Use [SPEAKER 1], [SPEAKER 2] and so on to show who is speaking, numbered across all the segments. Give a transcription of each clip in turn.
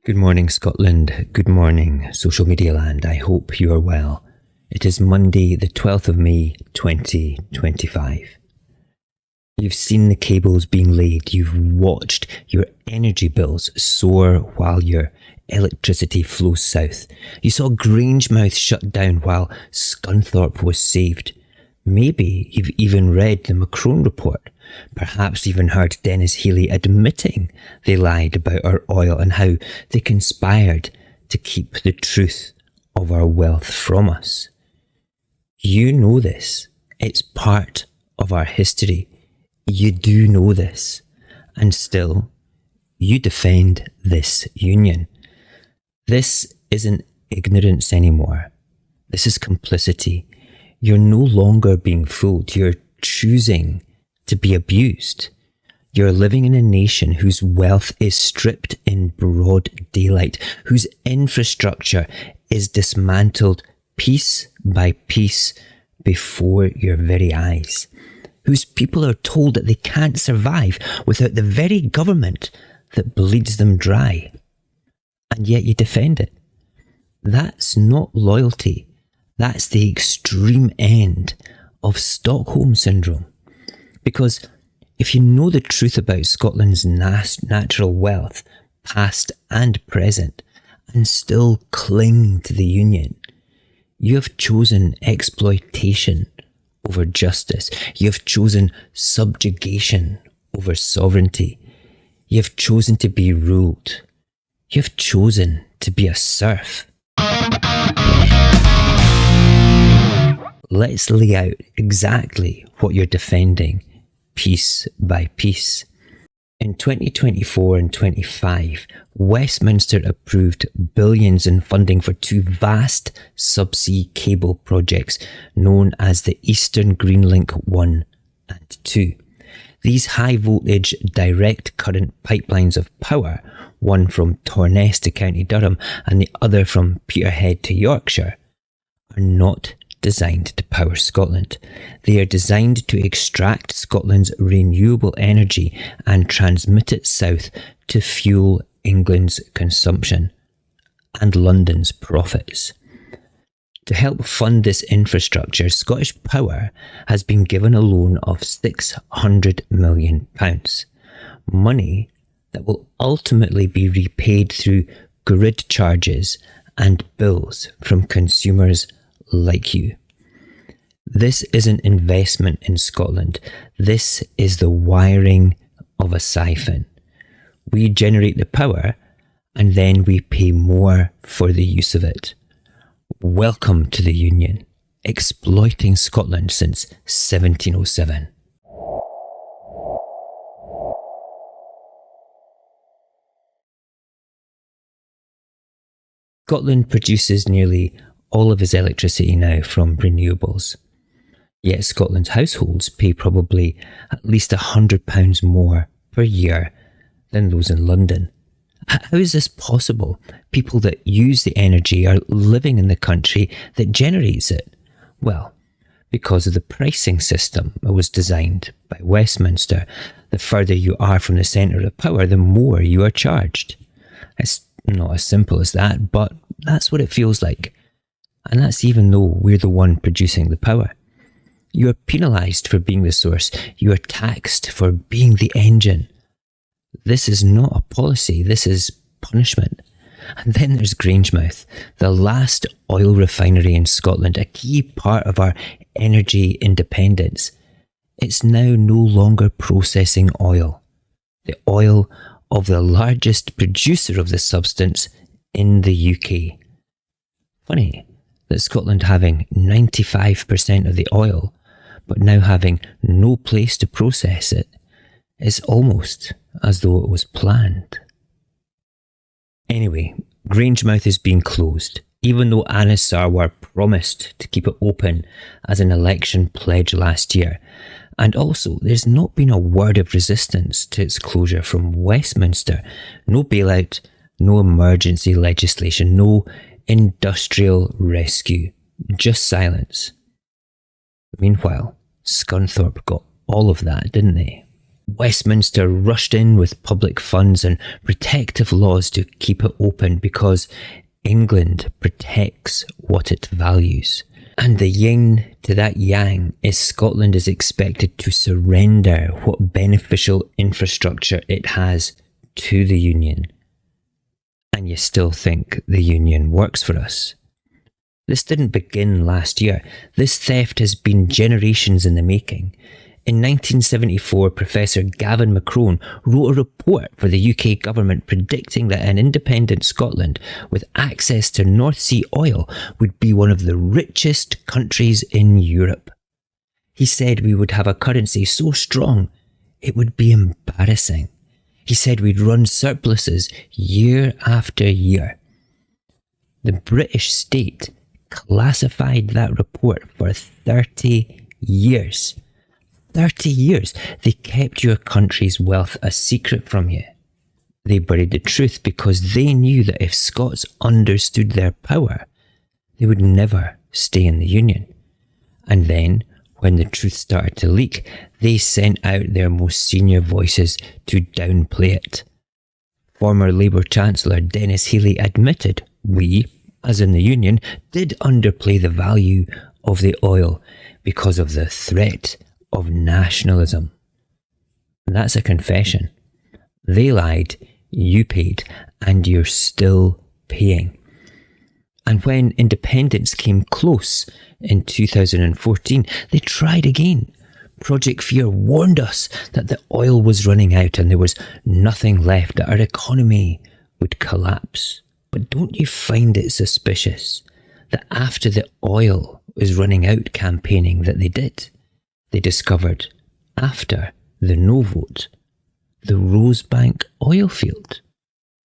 [SPEAKER 1] Good morning, Scotland. Good morning, social media land. I hope you are well. It is Monday, the 12th of May, 2025. You've seen the cables being laid. You've watched your energy bills soar while your electricity flows south. You saw Grangemouth shut down while Scunthorpe was saved. Maybe you've even read the McCrone Report, perhaps even heard Denis Healey admitting they lied about our oil and how they conspired to keep the truth of our wealth from us. You know this. It's part of our history. You do know this. And still, you defend this union. This isn't ignorance anymore. This is complicity. You're no longer being fooled. You're choosing to be abused. You're living in a nation whose wealth is stripped in broad daylight, whose infrastructure is dismantled piece by piece before your very eyes, whose people are told that they can't survive without the very government that bleeds them dry. And yet you defend it. That's not loyalty. That's the extreme end of Stockholm Syndrome. Because if you know the truth about Scotland's natural wealth, past and present, and still cling to the Union, you have chosen exploitation over justice. You have chosen subjugation over sovereignty. You have chosen to be ruled. You have chosen to be a serf. Let's lay out exactly what you're defending, piece by piece. In 2024 and 25, Westminster approved billions in funding for two vast subsea cable projects known as the Eastern Green Link 1 and 2. These high-voltage direct current pipelines of power, one from Torness to County Durham and the other from Peterhead to Yorkshire, are not designed to power Scotland. They are designed to extract Scotland's renewable energy and transmit it south to fuel England's consumption and London's profits. To help fund this infrastructure, Scottish Power has been given a loan of £600 million, money that will ultimately be repaid through grid charges and bills from consumers like you. This isn't investment in Scotland. This is the wiring of a siphon. We generate the power and then we pay more for the use of it. Welcome to the Union, exploiting Scotland since 1707. Scotland produces nearly all of its electricity now from renewables. Yet Scotland's households pay probably at least £100 more per year than those in London. How is this possible? People that use the energy are living in the country that generates it. Well, because of the pricing system that was designed by Westminster. The further you are from the centre of power, the more you are charged. It's not as simple as that, but that's what it feels like. And that's even though we're the one producing the power. You are penalised for being the source. You are taxed for being the engine. This is not a policy. This is punishment. And then there's Grangemouth, the last oil refinery in Scotland, a key part of our energy independence. It's now no longer processing oil. The oil of the largest producer of the substance in the UK. Funny that Scotland having 95% of the oil, but now having no place to process it, is almost as though it was planned. Anyway, Grangemouth is being closed, even though Anas Sarwar promised to keep it open as an election pledge last year. And also, there's not been a word of resistance to its closure from Westminster. No bailout, no emergency legislation, no industrial rescue, just silence. Meanwhile, Scunthorpe got all of that, didn't they? Westminster rushed in with public funds and protective laws to keep it open because England protects what it values. And the yin to that yang is Scotland is expected to surrender what beneficial infrastructure it has to the Union. And you still think the Union works for us. This didn't begin last year. This theft has been generations in the making. In 1974, Professor Gavin McCrone wrote a report for the UK government predicting that an independent Scotland with access to North Sea oil would be one of the richest countries in Europe. He said we would have a currency so strong it would be embarrassing. He said we'd run surpluses year after year. The British state classified that report for 30 years. 30 years they kept your country's wealth a secret from you. They buried the truth because they knew that if Scots understood their power, they would never stay in the Union. And then, when the truth started to leak, they sent out their most senior voices to downplay it. Former Labour Chancellor Denis Healey admitted we, as in the Union, did underplay the value of the oil because of the threat of nationalism. And that's a confession. They lied, you paid, and you're still paying. And when independence came close in 2014, they tried again. Project Fear warned us that the oil was running out and there was nothing left, that our economy would collapse. But don't you find it suspicious that after the oil was running out campaigning that they did, they discovered, after the no vote, the Rosebank oil field.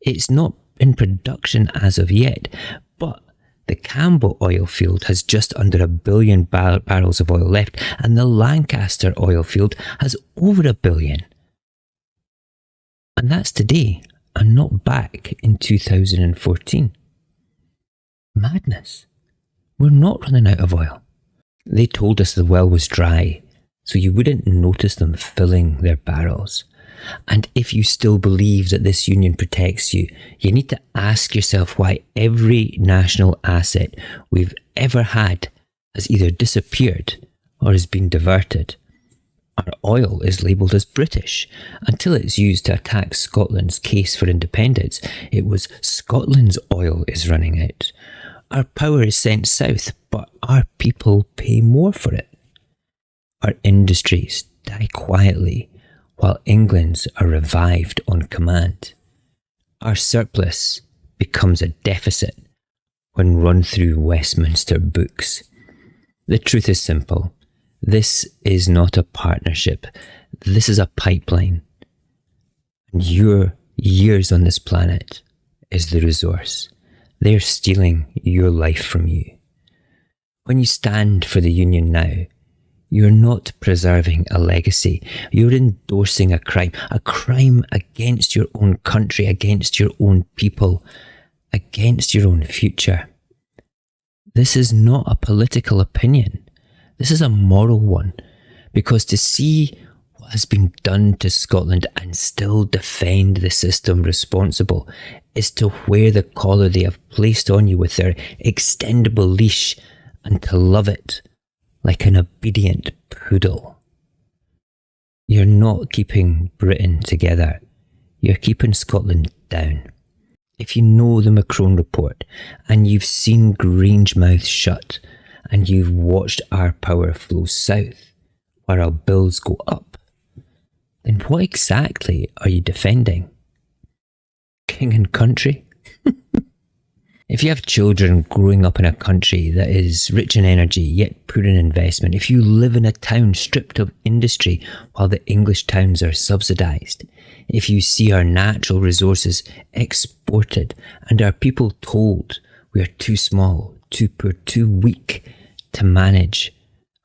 [SPEAKER 1] It's not in production as of yet, but the Campbell oil field has just under 1 billion barrels of oil left, and the Lancaster oil field has over 1 billion. And that's today, and not back in 2014. Madness. We're not running out of oil. They told us the well was dry, so you wouldn't notice them filling their barrels. And if you still believe that this union protects you, you need to ask yourself why every national asset we've ever had has either disappeared or has been diverted. Our oil is labelled as British. Until it's used to attack Scotland's case for independence, it was Scotland's oil is running out. Our power is sent south, but our people pay more for it. Our industries die quietly, while England's are revived on command. Our surplus becomes a deficit when run through Westminster books. The truth is simple. This is not a partnership. This is a pipeline. And your years on this planet is the resource. They're stealing your life from you. When you stand for the Union now, you're not preserving a legacy. You're endorsing a crime against your own country, against your own people, against your own future. This is not a political opinion. This is a moral one, because to see what has been done to Scotland and still defend the system responsible is to wear the collar they have placed on you with their extendable leash and to love it like an obedient poodle. You're not keeping Britain together. You're keeping Scotland down. If you know the McCrone Report and you've seen Grangemouth shut and you've watched our power flow south where our bills go up, then what exactly are you defending? King and country? If you have children growing up in a country that is rich in energy yet poor in investment, if you live in a town stripped of industry while the English towns are subsidised, if you see our natural resources exported and our people told we are too small, too poor, too weak to manage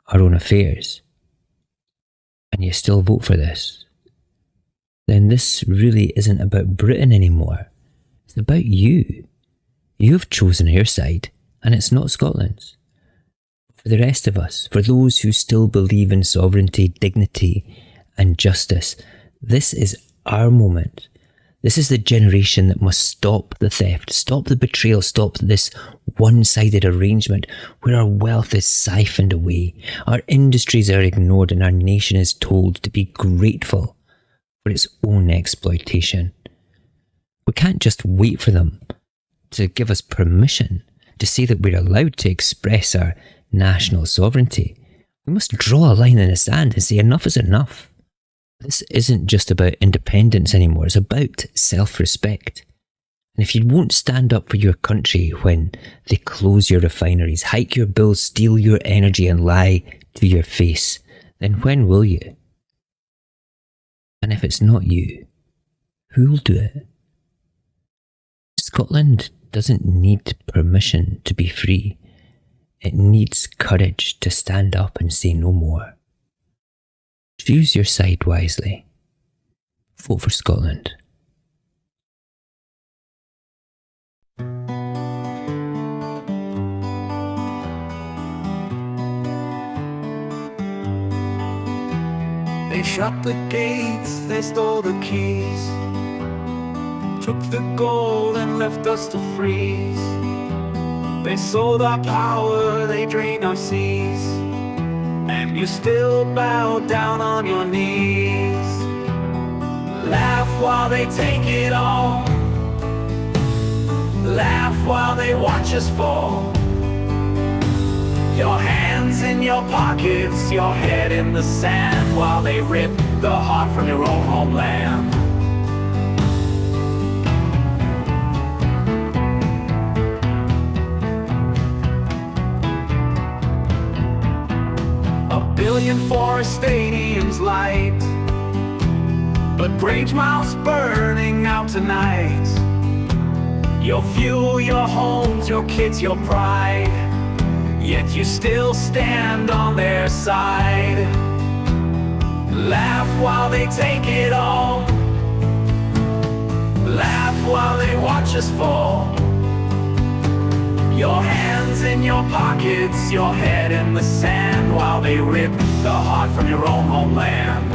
[SPEAKER 1] our own affairs, and you still vote for this, then this really isn't about Britain anymore. It's about you. You've chosen your side, and it's not Scotland's. For the rest of us, for those who still believe in sovereignty, dignity, and justice, This is our moment. This is the generation that must stop the theft, stop the betrayal, stop this one-sided arrangement where our wealth is siphoned away, our industries are ignored, and our nation is told to be grateful for its own exploitation. We can't just wait for them to give us permission to say that we're allowed to express our national sovereignty. We must draw a line in the sand and say enough is enough. This isn't just about independence anymore, it's about self-respect. And if you won't stand up for your country when they close your refineries, hike your bills, steal your energy and lie to your face, then when will you? And if it's not you, who'll do it? Scotland doesn't need permission to be free. It needs courage to stand up and say no more. Choose your side wisely. Vote for Scotland.
[SPEAKER 2] They shut the gates, they stole the keys, took the gold and left us to freeze. They sold our power, they drained our seas, and you still bow down on your knees. Laugh while they take it all, laugh while they watch us fall. Your hands in your pockets, your head in the sand, while they rip the heart from your own homeland. Billion for stadiums light, but Grangemouth's burning out tonight. Your fuel, your homes, your kids, your pride, yet you still stand on their side. Laugh while they take it all, laugh while they watch us fall. Your hands in your pockets, your head in the sand, while they rip the heart from your own homeland.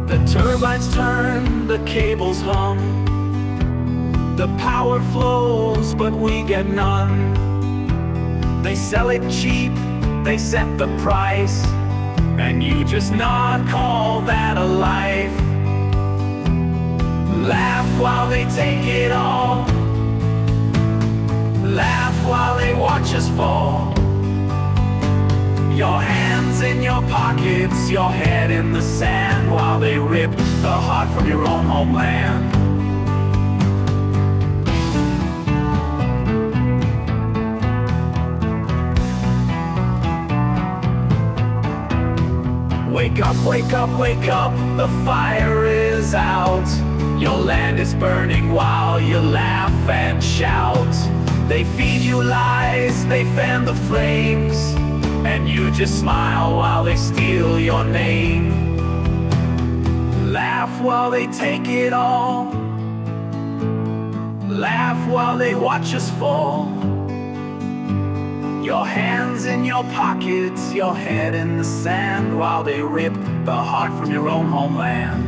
[SPEAKER 2] The turbines turn, the cables hum, the power flows, but we get none. They sell it cheap, they set the price, and you just nod, call that a life. Laugh while they take it all, laugh while they watch us fall. Your hands in your pockets, your head in the sand, while they rip the heart from your own homeland. Wake up, wake up, wake up, the fire is out. Your land is burning while you laugh and shout. They feed you lies, they fan the flames, and you just smile while they steal your name. Laugh while they take it all, laugh while they watch us fall. Your hands in your pockets, your head in the sand, while they rip the heart from your own homeland.